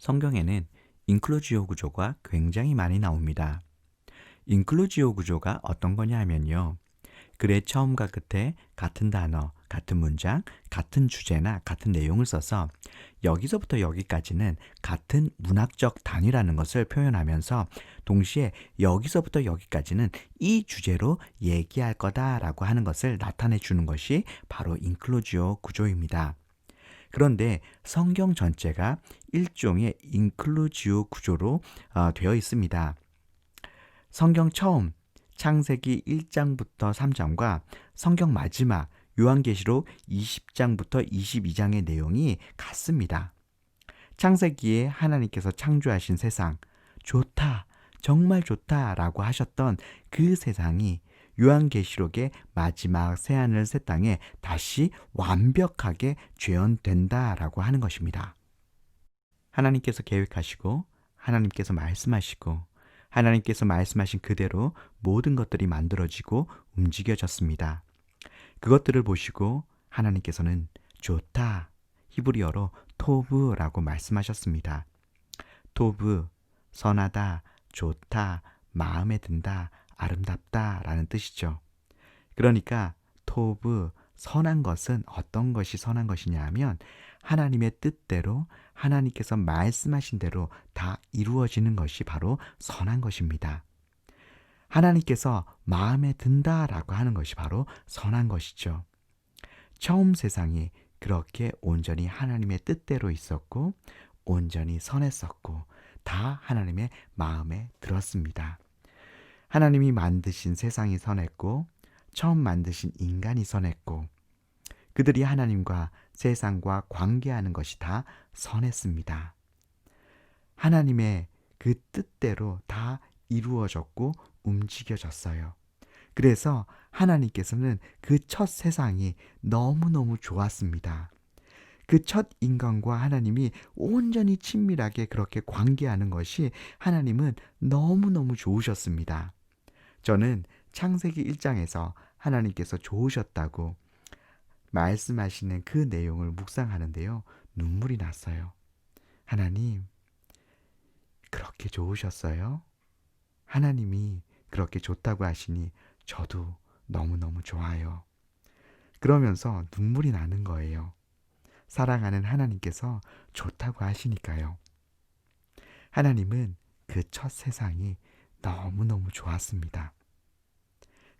성경에는 인클루지오 구조가 굉장히 많이 나옵니다. 인클루지오 구조가 어떤 거냐 하면요. 글의 처음과 끝에 같은 단어, 같은 문장, 같은 주제나 같은 내용을 써서 여기서부터 여기까지는 같은 문학적 단위라는 것을 표현하면서 동시에 여기서부터 여기까지는 이 주제로 얘기할 거다라고 하는 것을 나타내 주는 것이 바로 인클루지오 구조입니다. 그런데 성경 전체가 일종의 인클루지오 구조로 되어 있습니다. 성경 처음 창세기 1장부터 3장과 성경 마지막 요한계시록 20장부터 22장의 내용이 같습니다. 창세기에 하나님께서 창조하신 세상, 좋다, 정말 좋다라고 하셨던 그 세상이 요한계시록의 마지막 새하늘 새 땅에 다시 완벽하게 재현된다라고 하는 것입니다. 하나님께서 계획하시고 하나님께서 말씀하시고 하나님께서 말씀하신 그대로 모든 것들이 만들어지고 움직여졌습니다. 그것들을 보시고 하나님께서는 좋다, 히브리어로 토브라고 말씀하셨습니다. 토브, 선하다, 좋다, 마음에 든다, 아름답다 라는 뜻이죠. 그러니까 토브, 선한 것은 어떤 것이 선한 것이냐 하면 하나님의 뜻대로 하나님께서 말씀하신 대로 다 이루어지는 것이 바로 선한 것입니다. 하나님께서 마음에 든다라고 하는 것이 바로 선한 것이죠. 처음 세상이 그렇게 온전히 하나님의 뜻대로 있었고 온전히 선했었고 다 하나님의 마음에 들었습니다. 하나님이 만드신 세상이 선했고 처음 만드신 인간이 선했고 그들이 하나님과 세상과 관계하는 것이 다 선했습니다. 하나님의 그 뜻대로 다 이루어졌고 움직여졌어요. 그래서 하나님께서는 그 첫 세상이 너무너무 좋았습니다. 그 첫 인간과 하나님이 온전히 친밀하게 그렇게 관계하는 것이 하나님은 너무너무 좋으셨습니다. 저는 창세기 1장에서 하나님께서 좋으셨다고 말씀하시는 그 내용을 묵상하는데요. 눈물이 났어요. 하나님, 그렇게 좋으셨어요? 하나님이 그렇게 좋다고 하시니 저도 너무너무 좋아요. 그러면서 눈물이 나는 거예요. 사랑하는 하나님께서 좋다고 하시니까요. 하나님은 그 첫 세상이 너무너무 좋았습니다.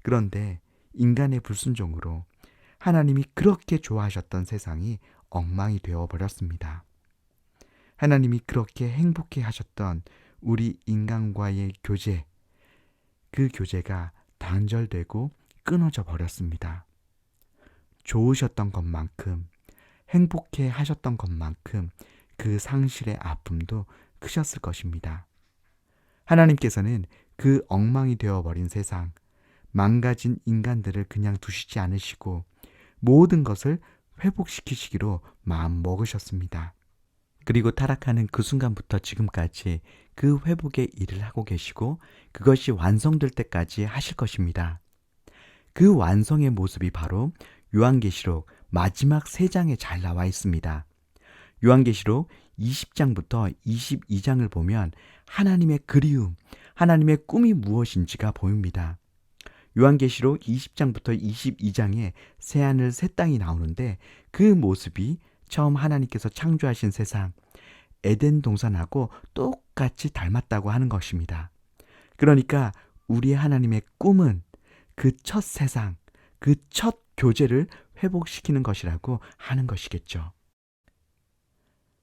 그런데 인간의 불순종으로 하나님이 그렇게 좋아하셨던 세상이 엉망이 되어버렸습니다. 하나님이 그렇게 행복해 하셨던 우리 인간과의 교제, 그 교제가 단절되고 끊어져 버렸습니다. 좋으셨던 것만큼, 행복해 하셨던 것만큼 그 상실의 아픔도 크셨을 것입니다. 하나님께서는 그 엉망이 되어버린 세상, 망가진 인간들을 그냥 두시지 않으시고 모든 것을 회복시키시기로 마음 먹으셨습니다. 그리고 타락하는 그 순간부터 지금까지 그 회복의 일을 하고 계시고 그것이 완성될 때까지 하실 것입니다. 그 완성의 모습이 바로 요한계시록 마지막 3장에 잘 나와 있습니다. 요한계시록 20장부터 22장을 보면 하나님의 그리움, 하나님의 꿈이 무엇인지가 보입니다. 요한계시록 20장부터 22장에 새하늘 새 땅이 나오는데 그 모습이 처음 하나님께서 창조하신 세상, 에덴 동산하고 똑같이 닮았다고 하는 것입니다. 그러니까 우리 하나님의 꿈은 그 첫 세상, 그 첫 교제를 회복시키는 것이라고 하는 것이겠죠.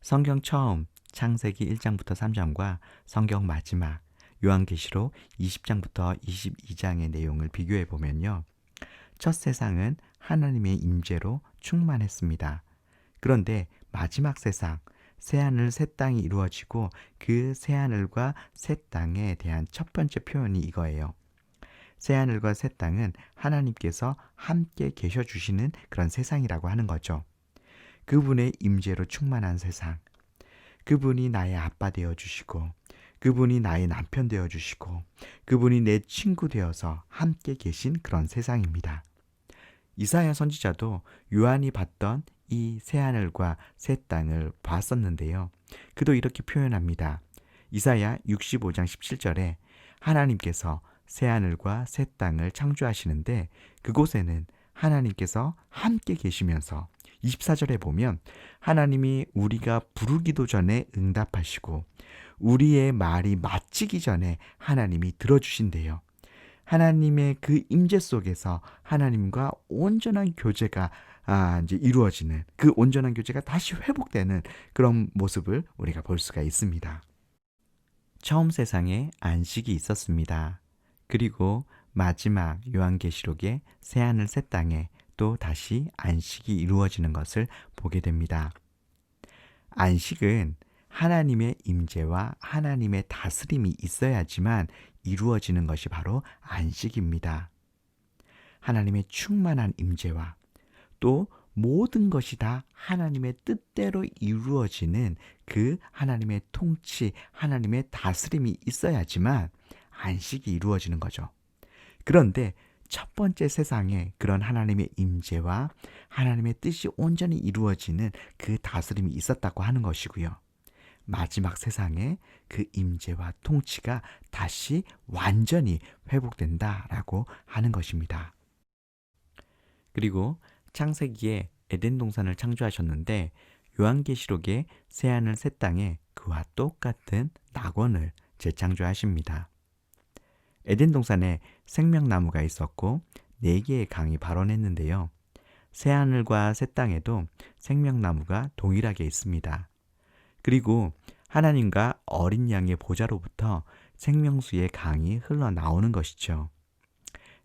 성경 처음 창세기 1장부터 3장과 성경 마지막 요한계시록 20장부터 22장의 내용을 비교해 보면요. 첫 세상은 하나님의 임재로 충만했습니다. 그런데 마지막 세상, 새하늘 새 땅이 이루어지고 그 새하늘과 새 땅에 대한 첫 번째 표현이 이거예요. 새하늘과 새 땅은 하나님께서 함께 계셔 주시는 그런 세상이라고 하는 거죠. 그분의 임재로 충만한 세상, 그분이 나의 아빠 되어 주시고 그분이 나의 남편 되어 주시고 그분이 내 친구 되어서 함께 계신 그런 세상입니다. 이사야 선지자도 요한이 봤던 이 새하늘과 새 땅을 봤었는데요. 그도 이렇게 표현합니다. 이사야 65장 17절에 하나님께서 새하늘과 새 땅을 창조하시는데 그곳에는 하나님께서 함께 계시면서 24절에 보면 하나님이 우리가 부르기도 전에 응답하시고 우리의 말이 마치기 전에 하나님이 들어주신대요. 하나님의 그 임재 속에서 하나님과 온전한 교제가 이제 이루어지는 그 온전한 교제가 다시 회복되는 그런 모습을 우리가 볼 수가 있습니다. 처음 세상에 안식이 있었습니다. 그리고 마지막 요한계시록의 새하늘 새 땅에 또 다시 안식이 이루어지는 것을 보게 됩니다. 안식은 하나님의 임재와 하나님의 다스림이 있어야지만 이루어지는 것이 바로 안식입니다. 하나님의 충만한 임재와 또 모든 것이 다 하나님의 뜻대로 이루어지는 그 하나님의 통치, 하나님의 다스림이 있어야지만 안식이 이루어지는 거죠. 그런데 첫 번째 세상에 그런 하나님의 임재와 하나님의 뜻이 온전히 이루어지는 그 다스림이 있었다고 하는 것이고요. 마지막 세상에 그 임재와 통치가 다시 완전히 회복된다라고 하는 것입니다. 그리고 창세기에 에덴 동산을 창조하셨는데 요한계시록의 새하늘 새 땅에 그와 똑같은 낙원을 재창조하십니다. 에덴 동산에 생명나무가 있었고 4개의 강이 발원했는데요. 새하늘과 새 땅에도 생명나무가 동일하게 있습니다. 그리고 하나님과 어린 양의 보좌로부터 생명수의 강이 흘러나오는 것이죠.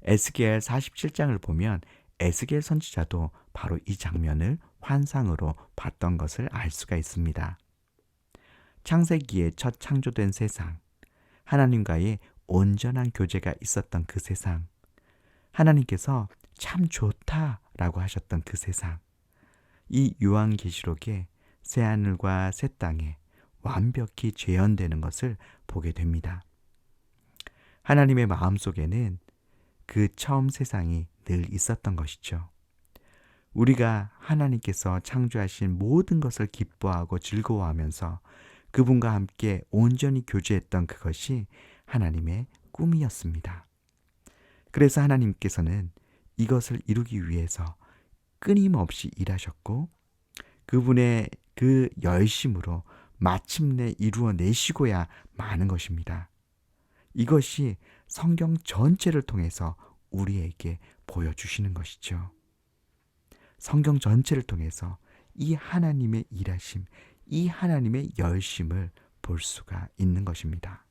에스겔 47장을 보면 에스겔 선지자도 바로 이 장면을 환상으로 봤던 것을 알 수가 있습니다. 창세기에 첫 창조된 세상, 하나님과의 온전한 교제가 있었던 그 세상, 하나님께서 참 좋다라고 하셨던 그 세상, 이 요한계시록에 새하늘과 새 땅에 완벽히 재현되는 것을 보게 됩니다. 하나님의 마음속에는 그 처음 세상이 늘 있었던 것이죠. 우리가 하나님께서 창조하신 모든 것을 기뻐하고 즐거워하면서 그분과 함께 온전히 교제했던 그것이 하나님의 꿈이었습니다. 그래서 하나님께서는 이것을 이루기 위해서 끊임없이 일하셨고 그분의 그 열심으로 마침내 이루어내시고야 마는 것입니다. 이것이 성경 전체를 통해서 우리에게 보여주시는 것이죠. 성경 전체를 통해서 이 하나님의 일하심, 이 하나님의 열심을 볼 수가 있는 것입니다.